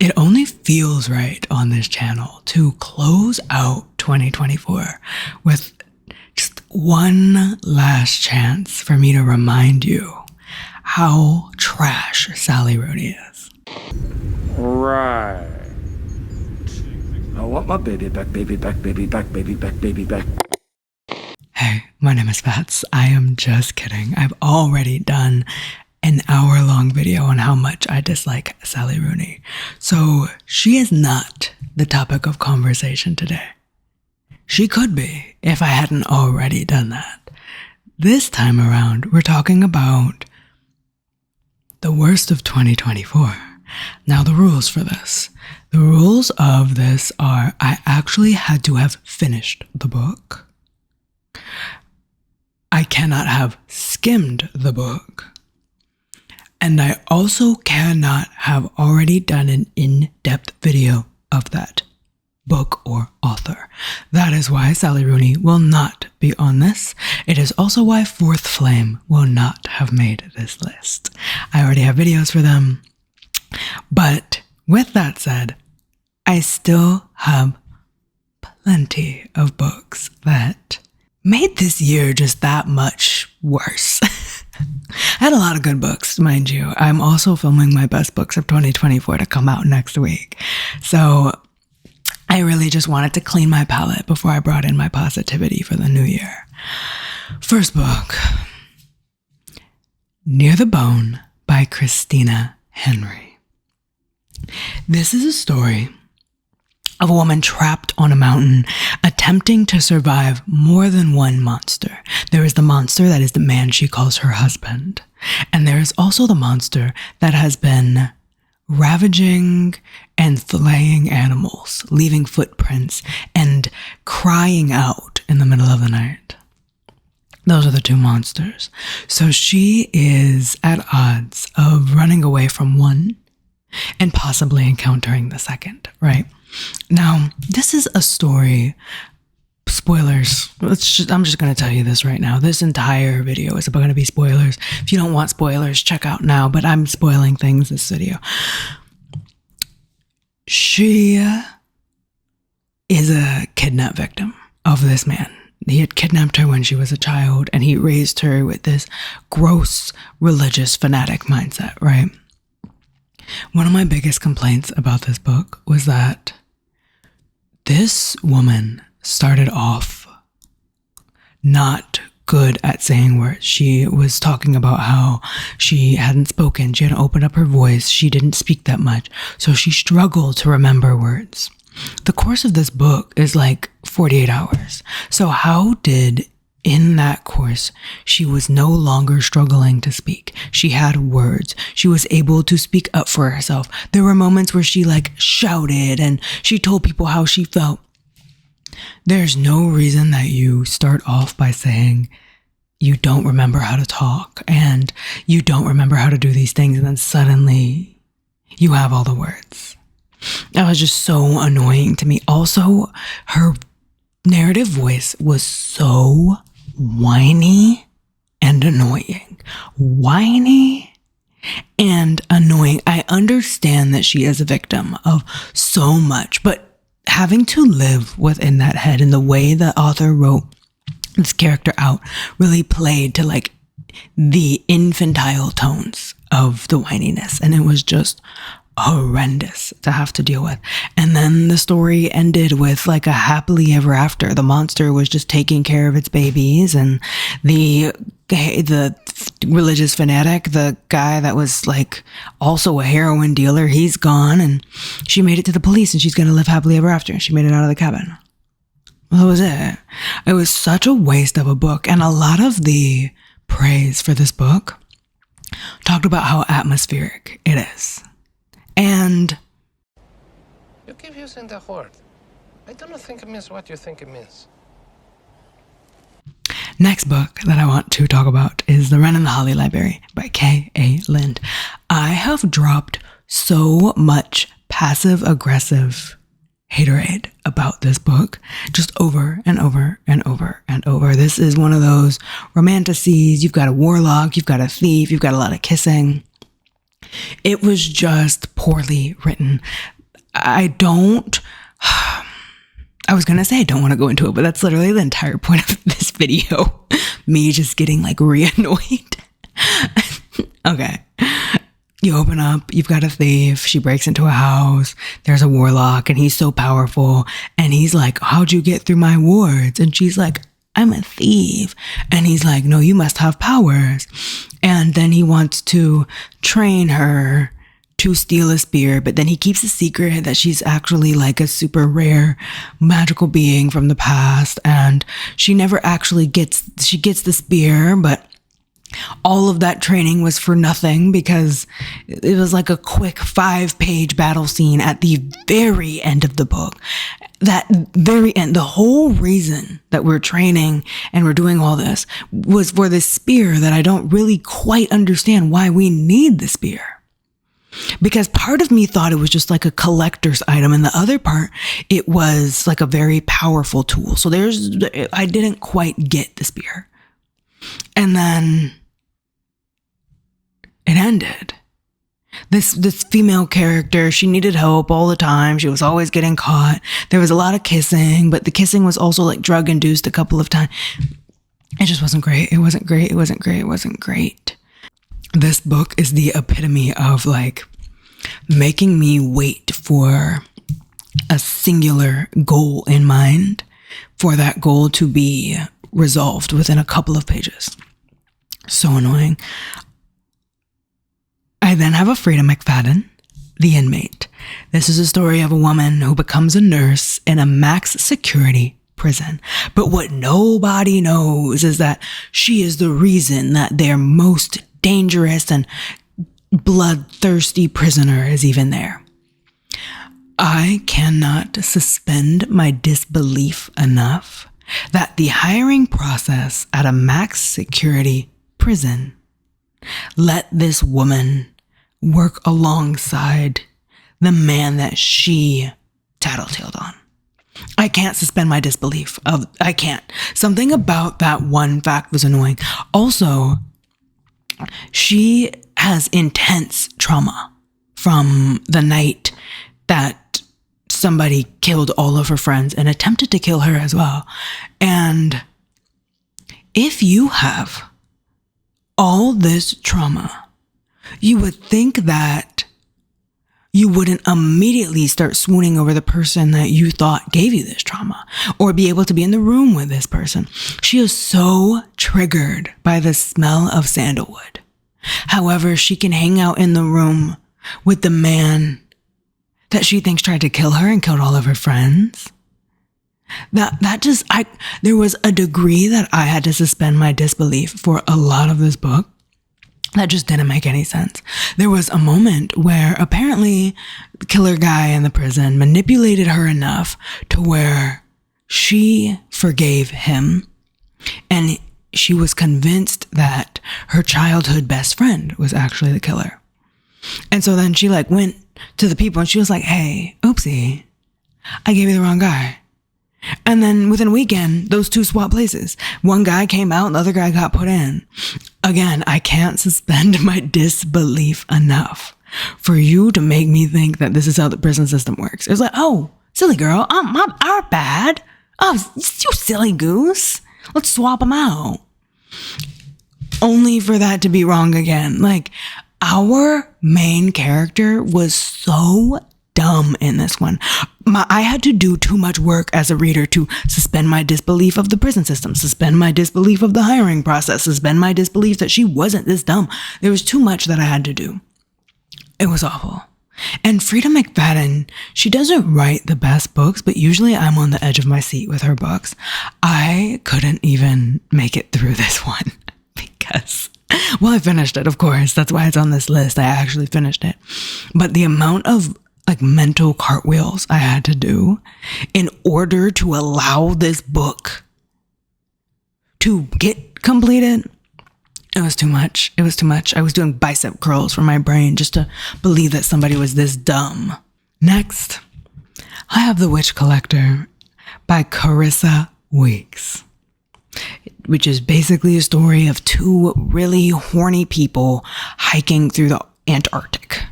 It only feels right on this channel to close out 2024 with just one last chance for me to remind you how trash Sally Rooney is. Right. I want my baby back, baby back, baby back, baby back, baby back. Hey, my name is Fats. I am just kidding. I've already done an hour-long video on how much I dislike Sally Rooney. So she is not the topic of conversation today. She could be if I hadn't already done that. This time around, we're talking about the worst of 2024. Now, the rules for this. The rules of this are I actually had to have finished the book. I cannot have skimmed the book. And I also cannot have already done an in-depth video of that book or author. That is why Sally Rooney will not be on this. It is also why Fourth Flame will not have made this list. I already have videos for them. But with that said, I still have plenty of books that made this year just that much worse. I had a lot of good books, mind you. I'm also filming my best books of 2024 to come out next week. So I really just wanted to clean my palette before I brought in my positivity for the new year. First book, Near the Bone by Christina Henry. This is a story of a woman trapped on a mountain, attempting to survive more than one monster. There is the monster that is the man she calls her husband. And there is also the monster that has been ravaging and flaying animals, leaving footprints and crying out in the middle of the night. Those are the two monsters. So she is at odds of running away from one and possibly encountering the second, right? Now, this is a story, spoilers, I'm just going to tell you this right now. This entire video is going to be spoilers. If you don't want spoilers, check out now, but I'm spoiling things this video. She is a kidnap victim of this man. He had kidnapped her when she was a child, and he raised her with this gross religious fanatic mindset, right? One of my biggest complaints about this book was that this woman started off not good at saying words. She was talking about how she hadn't spoken. She hadn't opened up her voice. She didn't speak that much. So she struggled to remember words. The course of this book is like 48 hours. So how did, in that course, she was no longer struggling to speak? She had words. She was able to speak up for herself. There were moments where she shouted and she told people how she felt. There's no reason that you start off by saying you don't remember how to talk and you don't remember how to do these things, and then suddenly you have all the words. That was just so annoying to me. Also, her narrative voice was so whiny and annoying. Whiny and annoying. I understand that she is a victim of so much, but having to live within that head and the way the author wrote this character out really played to the infantile tones of the whininess. And it was just horrendous to have to deal with. And then the story ended with a happily ever after. The monster was just taking care of its babies, and the religious fanatic, the guy that was also a heroin dealer, he's gone, and she made it to the police, and she's gonna live happily ever after. And she made it out of the cabin. Well, that was it. It was such a waste of a book. And a lot of the praise for this book talked about how atmospheric it is. And you keep using the word. I don't think it means what you think it means. Next book that I want to talk about is The Wren and the Holly Library by K.A. Lind. I have dropped so much passive-aggressive haterade about this book just over and over and over and over. This is one of those romanticities. You've got a warlock, you've got a thief, you've got a lot of kissing. It was just poorly written. I was going to say I don't want to go into it, but that's literally the entire point of this video. Me just getting like re-annoyed. Okay. You open up, you've got a thief, she breaks into a house, there's a warlock, and he's so powerful, and he's like, how'd you get through my wards? And she's like, I'm a thief. And he's like, no, you must have powers. And then he wants to train her to steal a spear, but then he keeps a secret that she's actually like a super rare magical being from the past, and she never actually gets the spear, but all of that training was for nothing because it was like a quick 5-page battle scene at the very end of the book. That very end, the whole reason that we're training and we're doing all this was for this spear that I don't really quite understand why we need the spear. Because part of me thought it was just like a collector's item, and the other part, it was like a very powerful tool. So I didn't quite get the spear. And then it ended. This female character, she needed help all the time. She was always getting caught. There was a lot of kissing, but the kissing was also like drug induced a couple of times. It just wasn't great. It wasn't great. It wasn't great. It wasn't great. This book is the epitome of like making me wait for a singular goal in mind, for that goal to be resolved within a couple of pages. So annoying. I then have a Frida McFadden, The Inmate. This is a story of a woman who becomes a nurse in a max security prison. But what nobody knows is that she is the reason that their most dangerous and bloodthirsty prisoner is even there. I cannot suspend my disbelief enough that the hiring process at a max security prison let this woman work alongside the man that she tattletaled on. I can't suspend my disbelief. I can't. Something about that one fact was annoying. Also, she has intense trauma from the night that somebody killed all of her friends and attempted to kill her as well. And if you have all this trauma, you would think that you wouldn't immediately start swooning over the person that you thought gave you this trauma, or be able to be in the room with this person. She is so triggered by the smell of sandalwood. However, she can hang out in the room with the man that she thinks tried to kill her and killed all of her friends. There was a degree that I had to suspend my disbelief for a lot of this book. That just didn't make any sense. There was a moment where apparently the killer guy in the prison manipulated her enough to where she forgave him, and she was convinced that her childhood best friend was actually the killer. And so then she like went to the people and she was like, hey, oopsie, I gave you the wrong guy. And then within a weekend, those two swapped places. One guy came out and the other guy got put in. Again, I can't suspend my disbelief enough for you to make me think that this is how the prison system works. It's like, oh, silly girl, our bad. Oh, you silly goose. Let's swap them out. Only for that to be wrong again. Like, our main character was so dumb in this one. I had to do too much work as a reader to suspend my disbelief of the prison system, suspend my disbelief of the hiring process, suspend my disbelief that she wasn't this dumb. There was too much that I had to do. It was awful. And Frida McFadden, she doesn't write the best books, but usually I'm on the edge of my seat with her books. I couldn't even make it through this one because, well, I finished it, of course. That's why it's on this list. I actually finished it. But the amount of like mental cartwheels I had to do in order to allow this book to get completed, it was too much. It was too much. I was doing bicep curls for my brain just to believe that somebody was this dumb. Next, I have The Witch Collector by Carissa Weeks, which is basically a story of two really horny people hiking through the Antarctic.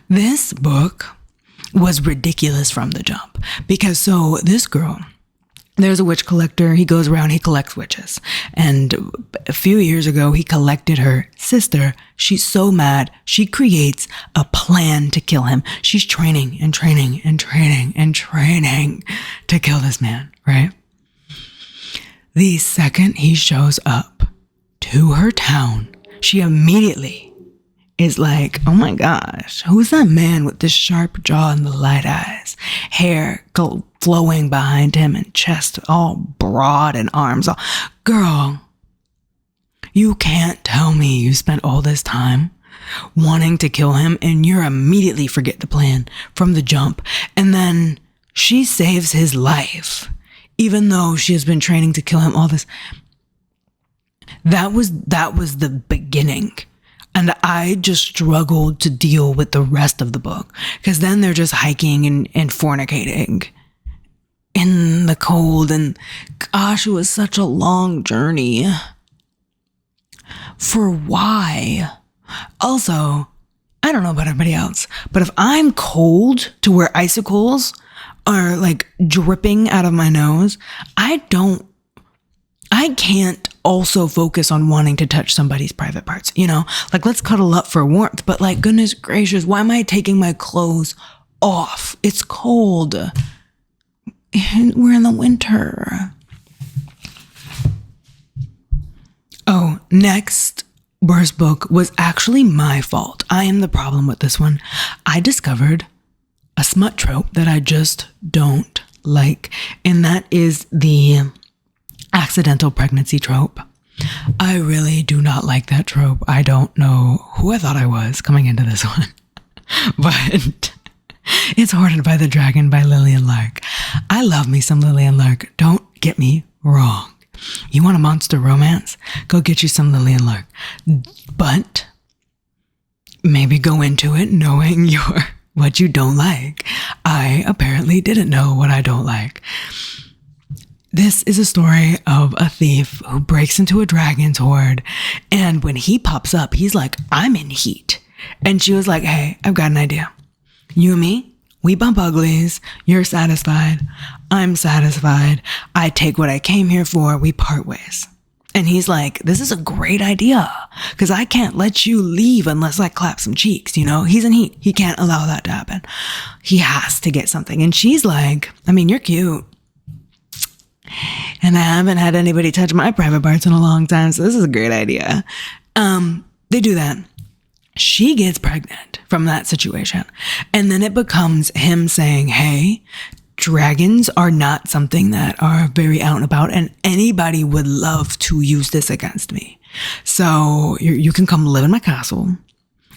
This book was ridiculous from the jump because so this girl, there's a witch collector. He goes around, he collects witches. And a few years ago, he collected her sister. She's so mad. She creates a plan to kill him. She's training and training and training and training to kill this man, right? The second he shows up to her town, she immediately is like, oh my gosh, who's that man with the sharp jaw and the light eyes? Hair flowing behind him and chest all broad and arms all... Girl, you can't tell me you spent all this time wanting to kill him and you immediately forget the plan from the jump. And then she saves his life, even though she has been training to kill him all this. That was the beginning. And I just struggled to deal with the rest of the book because then they're just hiking and fornicating in the cold. And gosh, it was such a long journey. For why? Also, I don't know about everybody else, but if I'm cold to where icicles are like dripping out of my nose, I can't also focus on wanting to touch somebody's private parts, you know? Like, let's cuddle up for warmth, but like, goodness gracious, why am I taking my clothes off? It's cold. We're in the winter. Oh, next worst book was actually my fault. I am the problem with this one. I discovered a smut trope that I just don't like, and that is the accidental pregnancy trope. I really do not like that trope. I don't know who I thought I was coming into this one, but it's Hoarded by the Dragon by Lillian Lark. I love me some Lillian Lark. Don't get me wrong. You want a monster romance? Go get you some Lillian Lark. But maybe go into it knowing what you don't like. I apparently didn't know what I don't like. This is a story of a thief who breaks into a dragon's hoard, and when he pops up, he's like, I'm in heat. And she was like, hey, I've got an idea. You and me, we bump uglies. You're satisfied. I'm satisfied. I take what I came here for. We part ways. And he's like, this is a great idea because I can't let you leave unless I clap some cheeks, you know? He's in heat. He can't allow that to happen. He has to get something. And she's like, I mean, you're cute. And I haven't had anybody touch my private parts in a long time, so this is a great idea. They do that. She gets pregnant from that situation. And then it becomes him saying, hey, dragons are not something that are very out and about, and anybody would love to use this against me. So you can come live in my castle.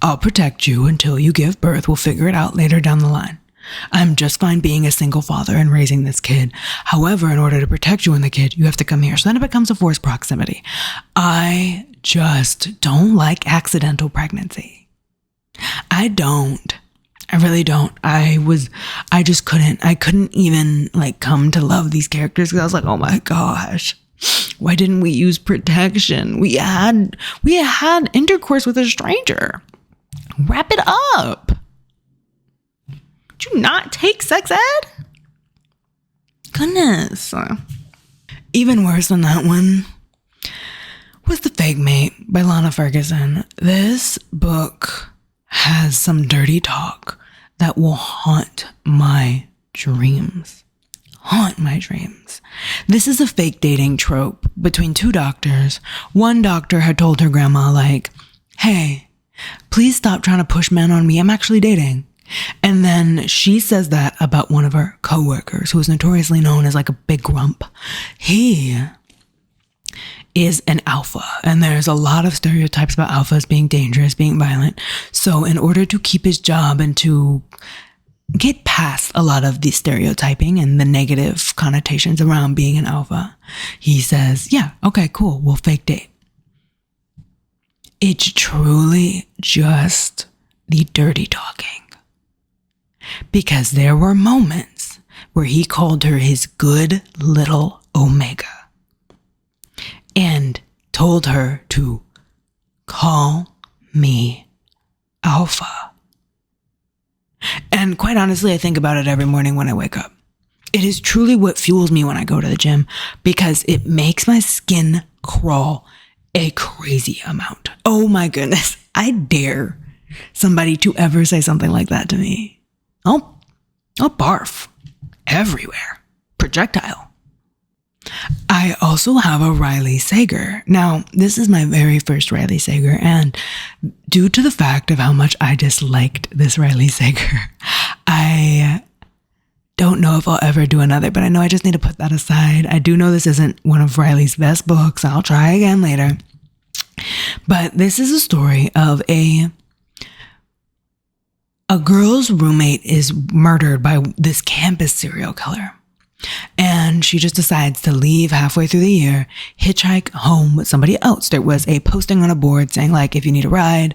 I'll protect you until you give birth. We'll figure it out later down the line. I'm just fine being a single father and raising this kid. However, in order to protect you and the kid, you have to come here. So then it becomes a forced proximity. I just don't like accidental pregnancy. I don't. I really don't. I just couldn't even like come to love these characters because I was like, oh my gosh, why didn't we use protection? We had intercourse with a stranger. Wrap it up. Did you not take sex ed? Goodness. Even worse than that one was The Fake Mate by Lana Ferguson. This book has some dirty talk that will haunt my dreams. Haunt my dreams. This is a fake dating trope between two doctors. One doctor had told her grandma, like, hey, please stop trying to push men on me. I'm actually dating. And then she says that about one of her coworkers who is notoriously known as like a big grump. He is an alpha, and there's a lot of stereotypes about alphas being dangerous, being violent. So in order to keep his job and to get past a lot of the stereotyping and the negative connotations around being an alpha, he says, yeah, okay, cool, we'll fake date. It's truly just the dirty talking. Because there were moments where he called her his good little Omega and told her to call me alpha. And quite honestly, I think about it every morning when I wake up. It is truly what fuels me when I go to the gym because it makes my skin crawl a crazy amount. Oh my goodness. I dare somebody to ever say something like that to me. I'll barf everywhere. Projectile. I also have a Riley Sager. Now, this is my very first Riley Sager, and due to the fact of how much I disliked this Riley Sager, I don't know if I'll ever do another, but I know I just need to put that aside. I do know this isn't one of Riley's best books. I'll try again later. But this is a story of a girl's roommate is murdered by this campus serial killer. And she just decides to leave halfway through the year, hitchhike home with somebody else. There was a posting on a board saying, like, if you need a ride,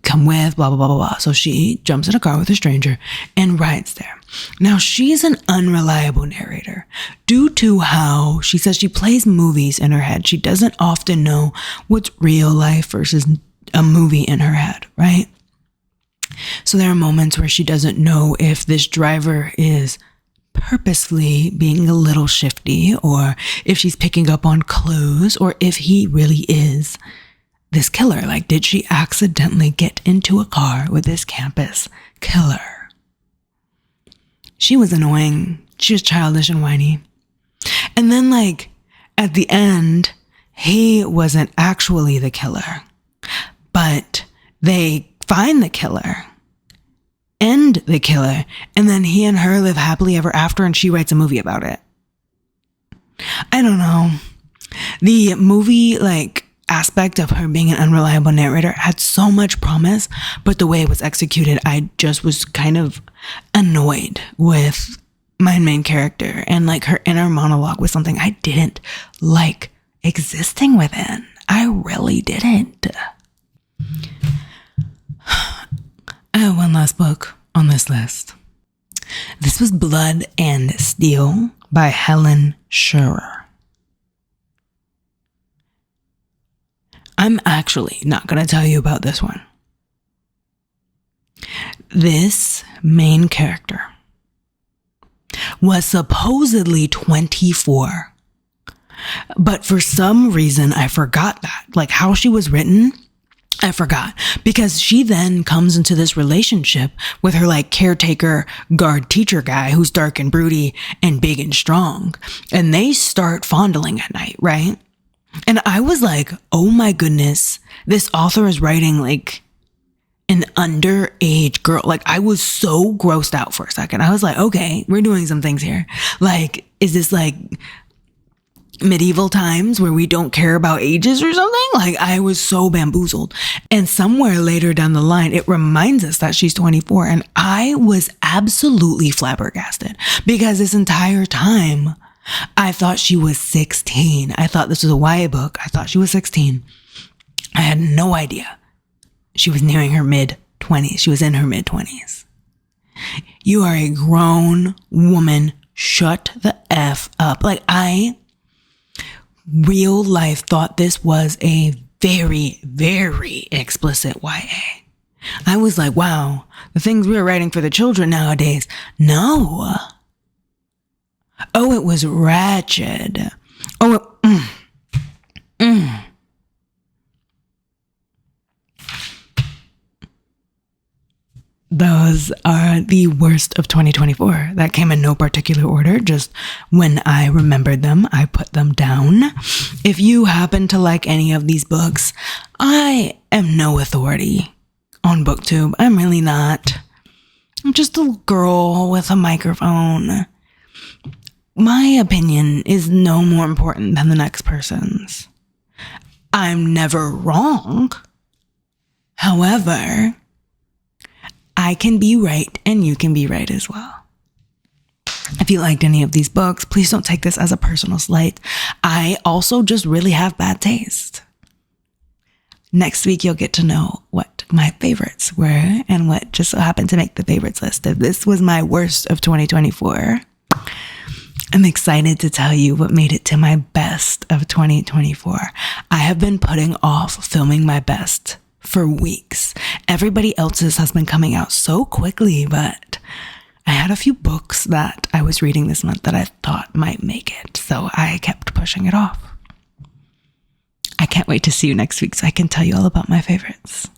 come with, blah, blah, blah, blah, blah. So she jumps in a car with a stranger and rides there. Now, she's an unreliable narrator due to how she says she plays movies in her head. She doesn't often know what's real life versus a movie in her head, right? So there are moments where she doesn't know if this driver is purposefully being a little shifty, or if she's picking up on clues, or if he really is this killer. Like, did she accidentally get into a car with this campus killer? She was annoying. She was childish and whiny. And then, like, at the end, he wasn't actually the killer, but they find the killer, end the killer, and then he and her live happily ever after, and she writes a movie about it. I don't know. The movie, like, aspect of her being an unreliable narrator had so much promise, but the way it was executed, I just was kind of annoyed with my main character, and like her inner monologue was something I didn't like existing within. I really didn't. I have one last book on this list. This was Blood and Steel by Helen Scherer. I'm actually not going to tell you about this one. This main character was supposedly 24, but for some reason I forgot that. Like, how she was written, I forgot, because she then comes into this relationship with her like caretaker guard teacher guy who's dark and broody and big and strong, and they start fondling at night, right? And I was like, oh my goodness, this author is writing like an underage girl. Like, I was so grossed out for a second. I was like, okay, we're doing some things here. Like, is this like medieval times where we don't care about ages or something? Like, I was so bamboozled. And somewhere later down the line, it reminds us that she's 24. And I was absolutely flabbergasted because this entire time I thought she was 16. I thought this was a YA book. I thought she was 16. I had no idea. She was nearing her mid-20s. She was in her mid-20s. You are a grown woman. Shut the F up. Like, I real life thought this was a very, very explicit YA. I was like, wow, the things we were writing for the children nowadays. No. Oh, it was ratchet. Oh, Those are the worst of 2024. That came in no particular order. Just when I remembered them, I put them down. If you happen to like any of these books, I am no authority on BookTube. I'm really not. I'm just a girl with a microphone. My opinion is no more important than the next person's. I'm never wrong. However, I can be right and you can be right as well. If you liked any of these books, please don't take this as a personal slight. I also just really have bad taste. Next week, you'll get to know what my favorites were and what just so happened to make the favorites list. If this was my worst of 2024, I'm excited to tell you what made it to my best of 2024. I have been putting off filming my best for weeks. Everybody else's has been coming out so quickly, but I had a few books that I was reading this month that I thought might make it, so I kept pushing it off. I can't wait to see you next week so I can tell you all about my favorites.